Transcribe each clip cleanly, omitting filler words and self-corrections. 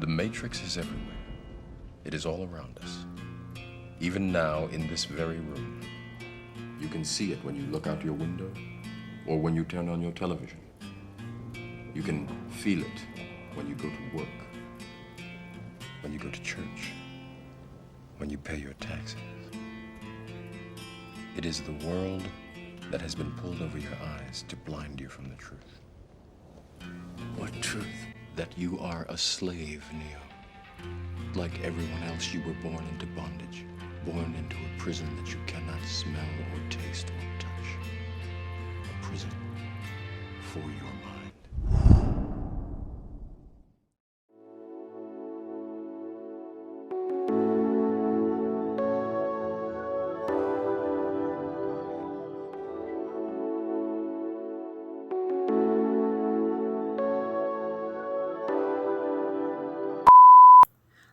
The matrix is everywhere. It is all around us. Even now, in this very room. You can see it when you look out your window or when you turn on your television. You can feel it when you go to work, when you go to church, when you pay your taxes. It is the world that has been pulled over your eyes to blind you from the truth. What truth? That you are a slave, Neo. Like everyone else, you were born into bondage, born into a prison that you cannot smell or taste or touch. A prison for your mind.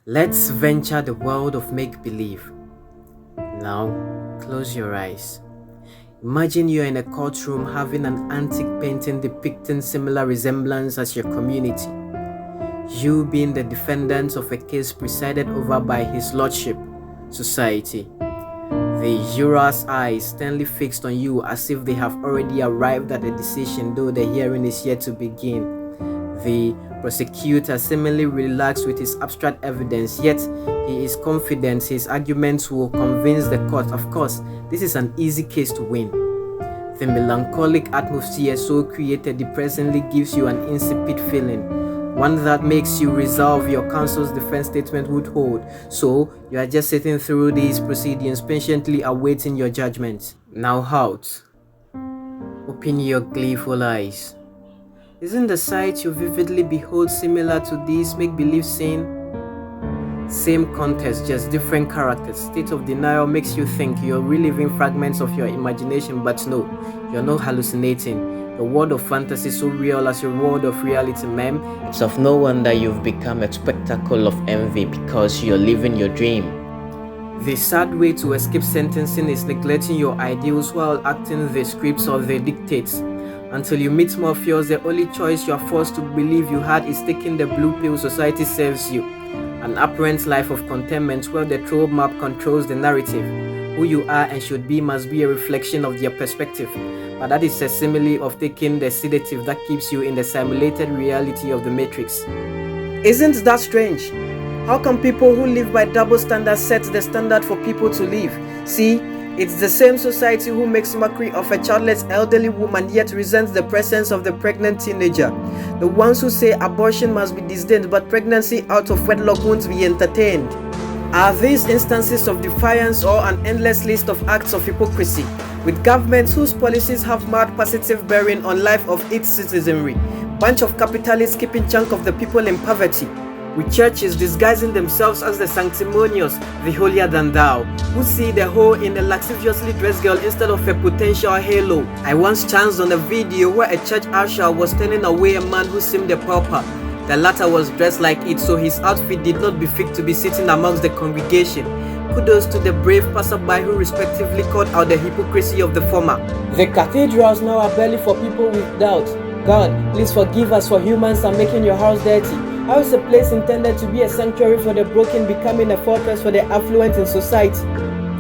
Let's venture the world of make-believe. Now, close your eyes. Imagine you're in a courtroom having an antique painting depicting similar resemblance as your community. You being the defendant of a case presided over by His Lordship, society. The jurors' eyes sternly fixed on you as if they have already arrived at a decision, though the hearing is yet to begin. The prosecutor seemingly relaxed with his abstract evidence, yet he is confident his arguments will convince the court. Of course, this is an easy case to win. The melancholic atmosphere so created depressingly gives you an insipid feeling, one that makes you resolve your counsel's defense statement would hold. So, you are just sitting through these proceedings, patiently awaiting your judgment. Now halt. Open your gleeful eyes. Isn't the sight you vividly behold similar to this make-believe scene? Same context, just different characters. State of denial makes you think you're reliving fragments of your imagination, but no, you're not hallucinating. The world of fantasy is so real as your world of reality, ma'am. It's of no wonder you've become a spectacle of envy because you're living your dream. The sad way to escape sentencing is neglecting your ideals while acting the scripts or the dictates. Until you meet Morpheus, the only choice you are forced to believe you had is taking the blue pill society serves you. An apparent life of contentment where the troll map controls the narrative. Who you are and should be must be a reflection of their perspective. But that is a simile of taking the sedative that keeps you in the simulated reality of the matrix. Isn't that strange? How can people who live by double standards set the standard for people to live? See, it's the same society who makes mockery of a childless elderly woman yet resents the presence of the pregnant teenager. The ones who say abortion must be disdained but pregnancy out of wedlock won't be entertained. Are these instances of defiance or an endless list of acts of hypocrisy? With governments whose policies have marked positive bearing on life of its citizenry, bunch of capitalists keeping chunk of the people in poverty. With churches disguising themselves as the sanctimonious, the holier than thou, who see the whole in a lasciviously dressed girl instead of a potential halo. I once chanced on a video where a church usher was turning away a man who seemed a pauper. The latter was dressed like it, so his outfit did not befit to be sitting amongst the congregation. Kudos to the brave passerby who respectively called out the hypocrisy of the former. The cathedrals now are barely for people with doubt. God, please forgive us for humans and making your house dirty. How is a place intended to be a sanctuary for the broken becoming a fortress for the affluent in society?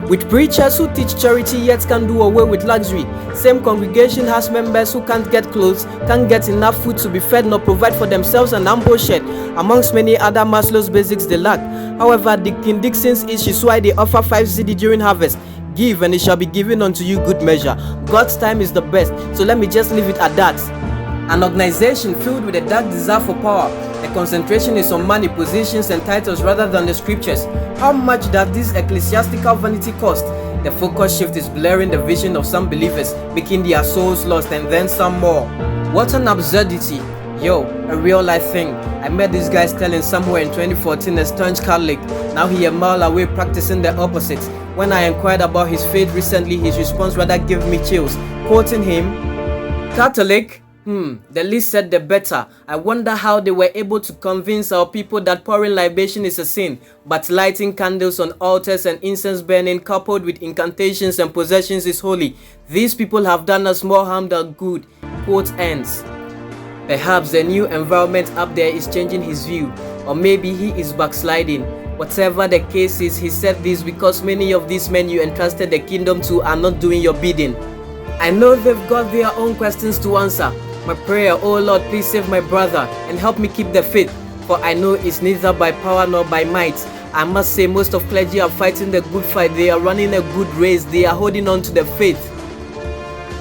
With preachers who teach charity yet can't do away with luxury, same congregation has members who can't get clothes, can't get enough food to be fed nor provide for themselves an ample shed, amongst many other Maslow's basics they lack. However, King Dixon's is why they offer 5 CD during harvest. Give and it shall be given unto you good measure. God's time is the best, so let me just leave it at that. An organization filled with a dark desire for power. The concentration is on money, positions and titles rather than the scriptures. How much does this ecclesiastical vanity cost? The focus shift is blurring the vision of some believers, making their souls lost and then some more. What an absurdity. Yo, a real life thing. I met this guy telling somewhere in 2014, a staunch Catholic. Now he a mile away practicing the opposite. When I inquired about his faith recently, his response rather gave me chills. Quoting him, Catholic? The least said the better. I wonder how they were able to convince our people that pouring libation is a sin, but lighting candles on altars and incense burning coupled with incantations and possessions is holy. These people have done us more harm than good. Quote ends. Perhaps the new environment up there is changing his view, or maybe he is backsliding. Whatever the case is, he said this because many of these men you entrusted the kingdom to are not doing your bidding. I know they've got their own questions to answer. My prayer, oh Lord, please save my brother and help me keep the faith, for I know it's neither by power nor by might. I must say most of clergy are fighting the good fight. They are running a good race. They are holding on to the faith.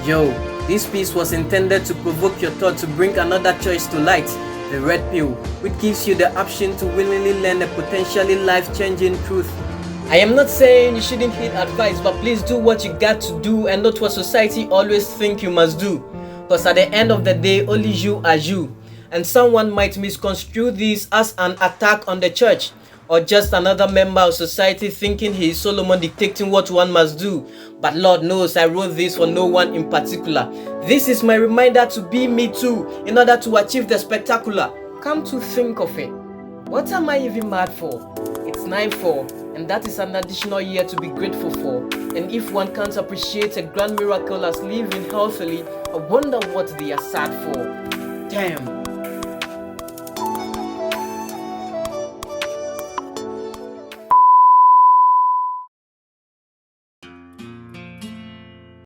Yo, this piece was intended to provoke your thought, to bring another choice to light. The red pill, which gives you the option to willingly learn a potentially life-changing truth. I am not saying you shouldn't heed advice, but please do what you got to do and not what society always think you must do. Because at the end of the day, only you are you. And someone might misconstrue this as an attack on the church, or just another member of society thinking he is Solomon dictating what one must do. But Lord knows I wrote this for no one in particular. This is my reminder to be me too, in order to achieve the spectacular. Come to think of it, what am I even mad for? It's 9-4, and that is an additional year to be grateful for. And if one can't appreciate a grand miracle as living healthily, I wonder what they are sad for. Damn.